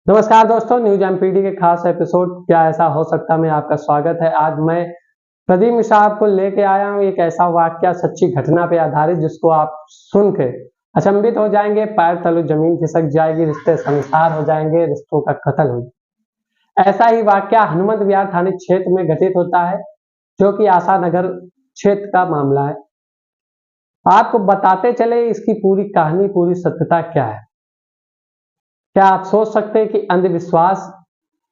नमस्कार दोस्तों, news MPD के खास एपिसोड क्या ऐसा हो सकता में आपका स्वागत है। आज मैं प्रदीप मिश्रा आपको लेके आया हूँ एक ऐसा वाक्य सच्ची घटना पे आधारित जिसको आप सुन के अचंभित हो जाएंगे, पैर तले जमीन खिसक जाएगी, रिश्ते संसार हो जाएंगे, रिश्तों का कत्ल हो जाएगा। ऐसा ही वाक्य हनुमंत विहार थाने क्षेत्र में घटित होता है, जो कि आशा नगर क्षेत्र का मामला है। आपको बताते चले इसकी पूरी कहानी, पूरी सत्यता क्या है। क्या आप सोच सकते हैं कि अंधविश्वास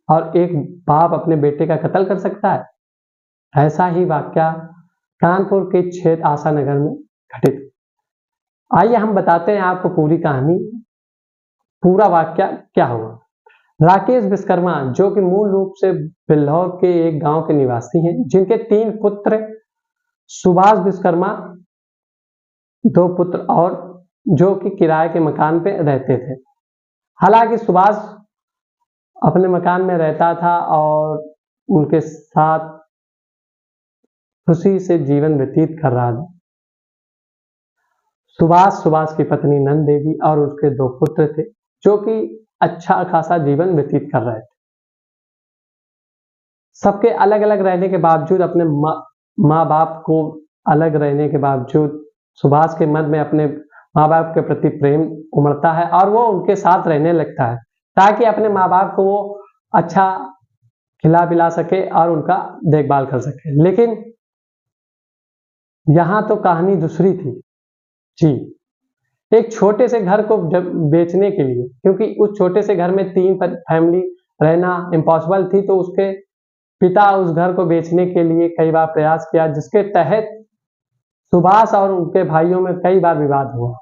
और एक बाप अपने बेटे का कत्ल कर सकता है? ऐसा ही वाकया कानपुर के क्षेत्र आशा नगर में घटित। आइए हम बताते हैं आपको पूरी कहानी, पूरा वाकया क्या हुआ। राकेश विश्वकर्मा, जो कि मूल रूप से बिल्हौर के एक गांव के निवासी हैं, जिनके 3 पुत्र, सुभाष विश्वकर्मा 2 पुत्र और जो कि किराए के मकान पे रहते थे। हालांकि सुभाष अपने मकान में रहता था और उनके साथ खुशी से जीवन व्यतीत कर रहा था। सुभाष की पत्नी नंद देवी और उसके 2 पुत्र थे, जो कि अच्छा खासा जीवन व्यतीत कर रहे थे। सबके अलग अलग रहने के बावजूद, अपने माँ बाप को अलग रहने के बावजूद, सुभाष के मन में अपने माँ बाप के प्रति प्रेम उमड़ता है और वो उनके साथ रहने लगता है, ताकि अपने माँ बाप को वो अच्छा खिला पिला सके और उनका देखभाल कर सके। लेकिन यहां तो कहानी दूसरी थी जी। एक छोटे से घर को जब बेचने के लिए, क्योंकि उस छोटे से घर में 3 फैमिली रहना इम्पॉसिबल थी, तो उसके पिता उस घर को बेचने के लिए कई बार प्रयास किया, जिसके तहत सुभाष और उनके भाइयों में कई बार विवाद हुआ।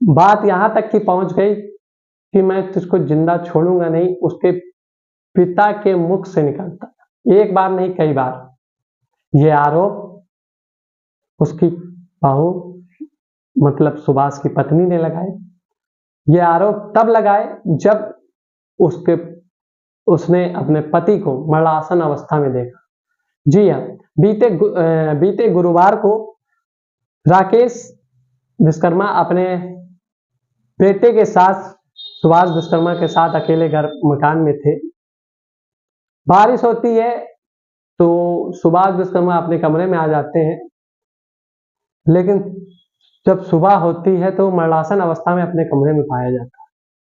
बात यहां तक की पहुंच गई कि मैं तुझको जिंदा छोड़ूंगा नहीं, उसके पिता के मुख से निकलता, एक बार नहीं कई बार। ये आरोप उसकी बहू मतलब सुभाष की पत्नी ने लगाए। ये आरोप तब लगाए जब उसने अपने पति को मरणासन अवस्था में देखा। जी हाँ, बीते गुरुवार को राकेश विश्वकर्मा अपने बेटे के साथ, सुभाष विश्वकर्मा के साथ अकेले मकान में थे। बारिश होती है तो सुभाष विश्वकर्मा अपने कमरे में आ जाते हैं, लेकिन जब सुबह होती है तो मरणासन अवस्था में अपने कमरे में पाया जाता है।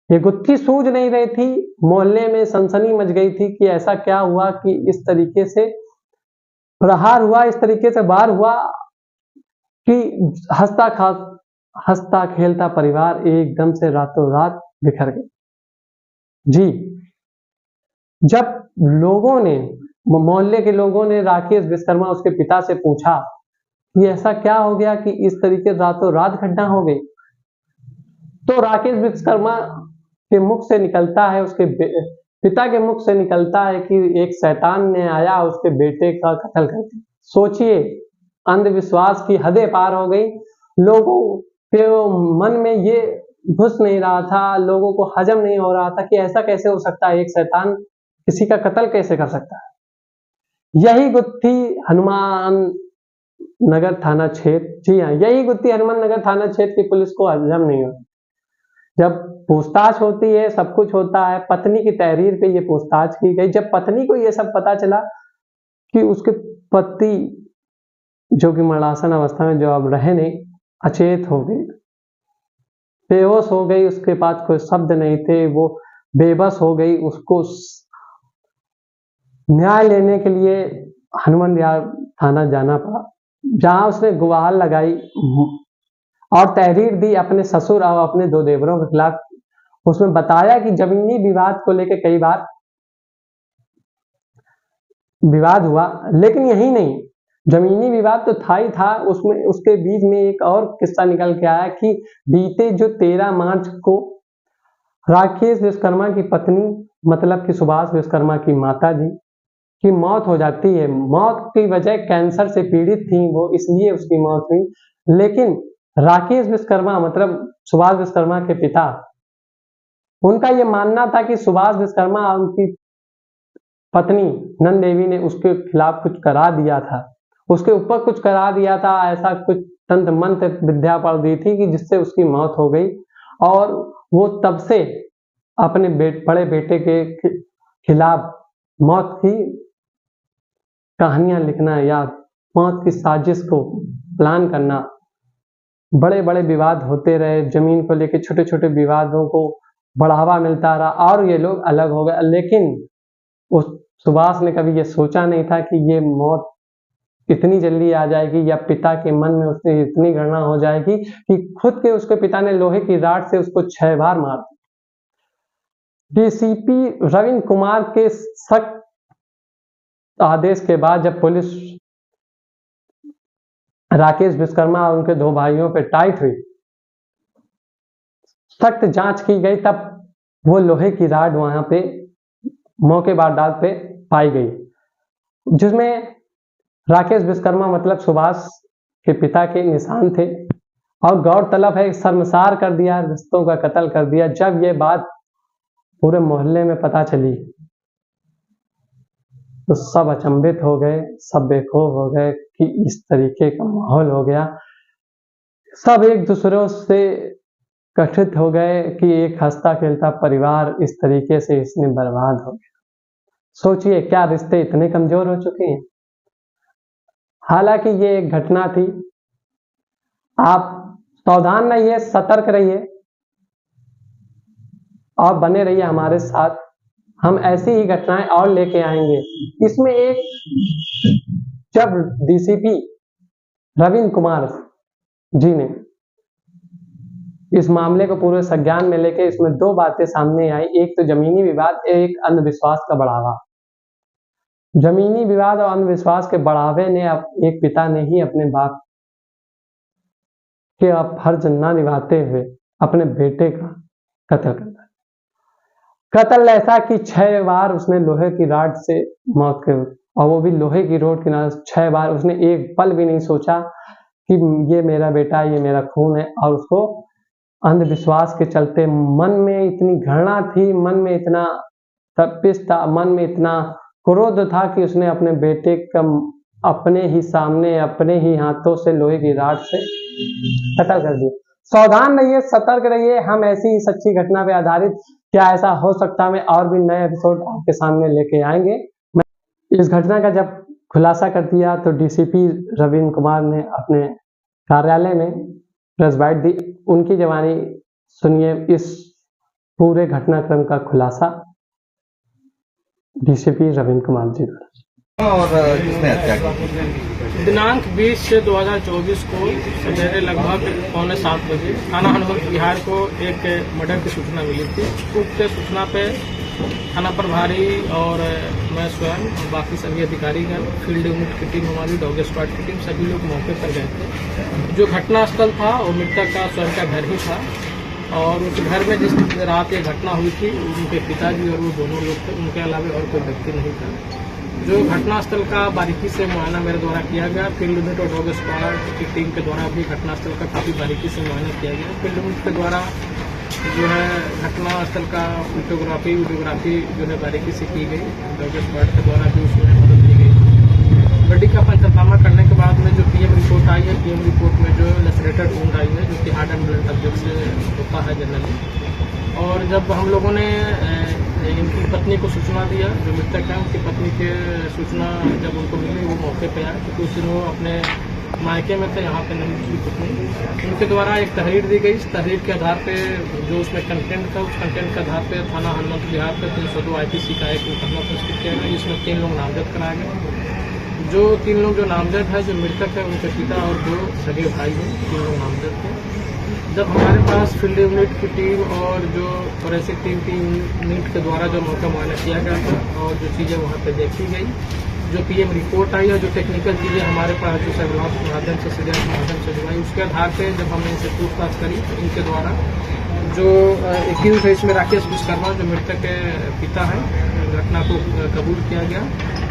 ये गुत्थी सूझ नहीं रही थी, मोहल्ले में सनसनी मच गई थी कि ऐसा क्या हुआ कि इस तरीके से प्रहार हुआ, इस तरीके से वार हुआ कि हंसता खेलता परिवार एकदम से रातों रात बिखर गया। जी, जब मोहल्ले के लोगों ने राकेश विश्वकर्मा उसके पिता से पूछा कि ऐसा क्या हो गया कि इस तरीके रातों रात घटना हो गई, तो राकेश विश्वकर्मा के मुख से निकलता है, उसके पिता के मुख से निकलता है कि एक शैतान ने आया उसके बेटे का कत्ल कर दिया। सोचिए, अंधविश्वास की हदें पार हो गई। लोगों के मन में ये घुस नहीं रहा था, लोगों को हजम नहीं हो रहा था कि ऐसा कैसे हो सकता है, एक शैतान किसी का कत्ल कैसे कर सकता है। यही गुत्थी हनुमान नगर थाना क्षेत्र, जी हाँ, यही गुत्थी हनुमान नगर थाना क्षेत्र की पुलिस को हजम नहीं हो। जब पूछताछ होती है, सब कुछ होता है, पत्नी की तहरीर पे ये पूछताछ की गई। जब पत्नी को ये सब पता चला कि उसके पति, जो कि मरणासन अवस्था में जो अब रहे नहीं, अचेत हो गई, बेहोश हो गई, उसके पास कोई शब्द नहीं थे, वो बेबस हो गई। उसको न्याय लेने के लिए हनुमान विहार थाना जाना पड़ा, जहां उसने गुहार लगाई और तहरीर दी अपने ससुर और अपने 2 देवरों के खिलाफ। उसमें बताया कि जमीनी विवाद को लेकर कई बार विवाद हुआ, लेकिन यही नहीं, जमीनी विवाद तो था ही था, उसमें उसके बीच में एक और किस्सा निकल के आया कि बीते जो 13 मार्च को राकेश विश्वकर्मा की पत्नी, मतलब कि सुभाष विश्वकर्मा की माता जी की मौत हो जाती है। मौत की वजह कैंसर से पीड़ित थी वो, इसलिए उसकी मौत हुई। लेकिन राकेश विश्वकर्मा मतलब सुभाष विश्वकर्मा के पिता, उनका यह मानना था कि सुभाष विश्वकर्मा और उनकी पत्नी नंद देवी ने उसके खिलाफ कुछ करा दिया था, उसके ऊपर कुछ करा दिया था, ऐसा कुछ तंत्र मंत्र विद्या पढ़ दी थी कि जिससे उसकी मौत हो गई। और वो तब से अपने बड़े बेटे के खिलाफ मौत की कहानियां लिखना या मौत की साजिश को प्लान करना, बड़े बड़े विवाद होते रहे, जमीन को लेकर छोटे छोटे विवादों को बढ़ावा मिलता रहा और ये लोग अलग हो गए। लेकिन उस सुभाष ने कभी ये सोचा नहीं था कि ये मौत इतनी जल्दी आ जाएगी या पिता के मन में उससे इतनी घृणा हो जाएगी कि खुद के उसके पिता ने लोहे की राड से उसको 6 बार मार दिया। डीसीपी रविंद्र कुमार के सख्त आदेश के बाद जब पुलिस राकेश विश्वकर्मा और उनके 2 भाइयों पे टाइट हुई, सख्त जांच की गई, तब वो लोहे की राड वहां पे मौके वारदात पे पाई गई, जिसमें राकेश विश्वकर्मा मतलब सुभाष के पिता के निशान थे। और गौरतलब है शर्मसार कर दिया, रिश्तों का कत्ल कर दिया। जब ये बात पूरे मोहल्ले में पता चली तो सब अचंभित हो गए, सब बेखौफ हो गए कि इस तरीके का माहौल हो गया। सब एक दूसरों से कथित हो गए कि एक हंसता खेलता परिवार इस तरीके से इसमें बर्बाद हो गया। सोचिए क्या रिश्ते इतने कमजोर हो चुके हैं। हालांकि ये एक घटना थी। आप सावधान रहिए, सतर्क रहिए और बने रहिए हमारे साथ। हम ऐसी ही घटनाएं और लेके आएंगे। इसमें एक जब डीसीपी रविंद्र कुमार जी ने इस मामले को पूरे संज्ञान में लेके इसमें 2 बातें सामने आई। एक तो जमीनी विवाद, एक अंधविश्वास का बढ़ावा। जमीनी विवाद और अंधविश्वास के बढ़ावे ने एक पिता ने ही अपने बाप के फर्ज ना निभाते हुए अपने बेटे का कत्ल कर दिया। कत्ल ऐसा कि 6 बार उसने लोहे की राड से मौत के, और वो भी लोहे की रोड के नाम 6 बार। उसने एक पल भी नहीं सोचा कि ये मेरा बेटा, ये मेरा खून है। और उसको अंधविश्वास के चलते मन में इतनी घृणा थी, मन में इतना तपिश था, मन में इतना क्रोध था कि उसने अपने बेटे का अपने ही सामने अपने ही हाथों से लोहे की राड से कत्ल कर दिया। सावधान रहिए, सतर्क रहिए। हम ऐसी ही सच्ची घटना पे आधारित क्या ऐसा हो सकता में और भी नए एपिसोड आपके सामने लेके आएंगे। इस घटना का जब खुलासा कर दिया तो डीसीपी रविंद्र कुमार ने अपने कार्यालय में प्रेस बाइट दी। उनकी जवानी सुनिए इस पूरे घटनाक्रम का खुलासा डीसीपी रविंद्र कुमार जी। और किसने हत्या की? दिनांक 20/2024 को सवेरे लगभग 6:45 बजे थाना हनुमंत विहार को एक मर्डर की सूचना मिली थी। उक्त सूचना पे थाना प्रभारी और मैं स्वयं और बाकी सभी अधिकारीगण, फील्ड यूनिट की टीम, हमारी डॉग स्क्वाड की टीम, सभी लोग मौके पर गए थे। जो घटना स्थल था वो मृतक का स्वयं का घर ही था और उस घर में जिस रात ये घटना हुई थी उनके पिताजी और वो दोनों लोग थे, उनके अलावा और कोई व्यक्ति नहीं था। जो घटनास्थल का बारीकी से मुआयना मेरे द्वारा किया गया। फील्ड यूनिट और डॉग स्क्वाड की टीम के द्वारा भी घटनास्थल का काफ़ी बारीकी से मुआयना किया गया। फील्ड यूनिट के द्वारा जो है घटनास्थल का फोटोग्राफी वीडियोग्राफी जो है बारीकी से की गई। डॉग स्क्वाड के द्वारा भी उसमें मदद की गई। बॉडी का पंचनामा करने के बाद में जो पीएम रिपोर्ट आई है, पीएम रिपोर्ट में जो लेसरेटेड वुंड आई है जो कि हार्ट एंड ब्लड ऑब्जेक्ट से होता है जनरली। और जब हम लोगों ने इनकी पत्नी को सूचना दिया, जो मृतक है उनकी पत्नी के सूचना जब उनको मिली वो मौके पे आए क्योंकि उस दिन वो अपने मायके में थे, यहाँ पे नहीं थी पत्नी। उनके द्वारा एक तहरीर दी गई। इस तहरीर के आधार पे जो उसमें कंटेंट था उस कंटेंट के आधार पे थाना हनुमंत विहार पे 302 IPC का एक मुकदमा प्रस्तुत किया गया जिसमें 3 लोग नामजद कराए गए। जो 3 लोग जो नामजद है, जो मृतक है उनके पिता और 2 सगे भाई हैं, 3 लोग नामजद थे। जब हमारे पास फील्ड यूनिट की टीम और जो फोरेंसिक टीम की यूनिट के द्वारा जो मौका मुआयना किया गया था और जो चीज़ें वहाँ पे देखी गई, जो पीएम रिपोर्ट आई और जो टेक्निकल चीज़ें हमारे पास जो सर्विलांस के माध्यम से सीधे माध्यम से जुड़ाई, उसके आधार पर जब हमने इनसे पूछताछ करी तो इनके द्वारा जो एक्यूज है इसमें राकेश विश्वकर्मा जो मृतक के पिता है, घटना को कबूल किया गया।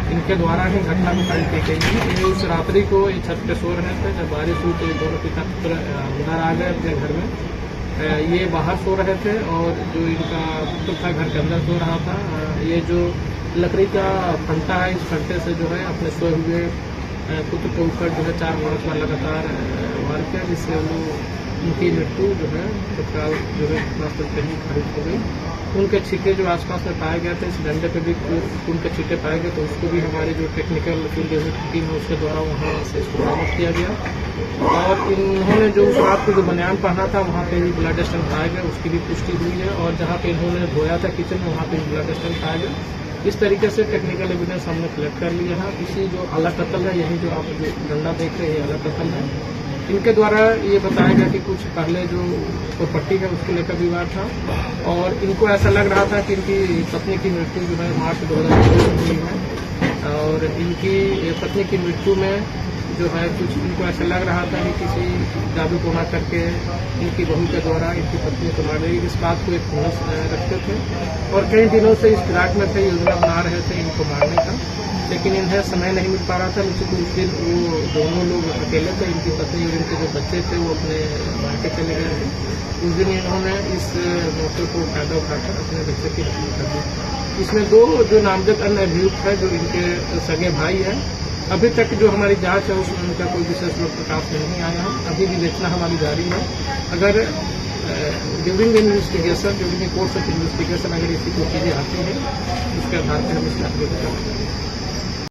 इनके द्वारा ही घटना को फाइल की गई है। ये उस रात्रि को ये छत पे सो रहे थे, जब बारिश हुई तो ये दोनों पिता पुत्र अंदर आ गए अपने घर में। ये बाहर सो रहे थे और जो इनका पुत्र था घर के अंदर सो रहा था। ये जो लकड़ी का फंटा है, इस फंटे से जो है अपने सोए हुए पुत्र के ऊपर जो है 4-5 बार लगातार वार किया, जिससे वो उनकी मृत्यु जो है तत्काल जो है घटनास्थल पर ही खारिज हो गई। खून के छींटे जो आसपास में पाए गए थे, इस डंडे पे भी खून के छींटे पाए गए, तो उसको भी हमारी जो टेक्निकल फील्ड टीम है उसके द्वारा वहाँ से इसको बरामद किया गया। और इन्होंने जो उस रात को जो बनियान पहना था वहाँ पे भी ब्लड स्टैंड पाए गए, उसकी भी पुष्टि हुई है। और जहाँ पे इन्होंने धोया था किचन में वहाँ पे भी ब्लड स्टैंड पाया गया। इस तरीके से टेक्निकल एविडेंस हमने कलेक्ट कर लिया है। इसी जो आला कत्ल है, यही जो आप जो डंडा देख रहे हैं आला कत्ल है। इनके द्वारा ये बताया गया कि कुछ पहले जो प्रॉपर्टी है उसको लेकर विवाद था और इनको ऐसा लग रहा था कि इनकी पत्नी की मृत्यु जो है मार्च 2024 में हुई है और इनकी पत्नी की मृत्यु में जो है कुछ इनको ऐसा लग रहा था कि किसी जादू टोना करके इनकी बहू के द्वारा इनकी पत्नी को मार देगी। इस बात को एक खुलस रखते थे और कई दिनों से इस फिराक में थे, योजना बना रहे थे इनको मारने का, लेकिन इन्हें समय नहीं मिल पा रहा था। निश्चित उस दिन वो दोनों लोग अकेले थे, इनकी पत्नी और इनके जो बच्चे थे वो अपने मायके चले गए थे। उस दिन इन्होंने इस मौके को फायदा उठाकर अपने बच्चे की हत्या कर दी। इसमें दो जो नामजद अन्य अभियुक्त है जो इनके सगे भाई है, अभी तक जो हमारी जांच है उसमें उनका कोई विशेष रूप प्रकाश में नहीं आया है। अभी भी देखना हमारी जारी है। अगर during investigation, during course of investigation अगर ऐसी कोई चीज़ें आती हैं उसके आधार पर हम इसका आगे बढ़ेंगे।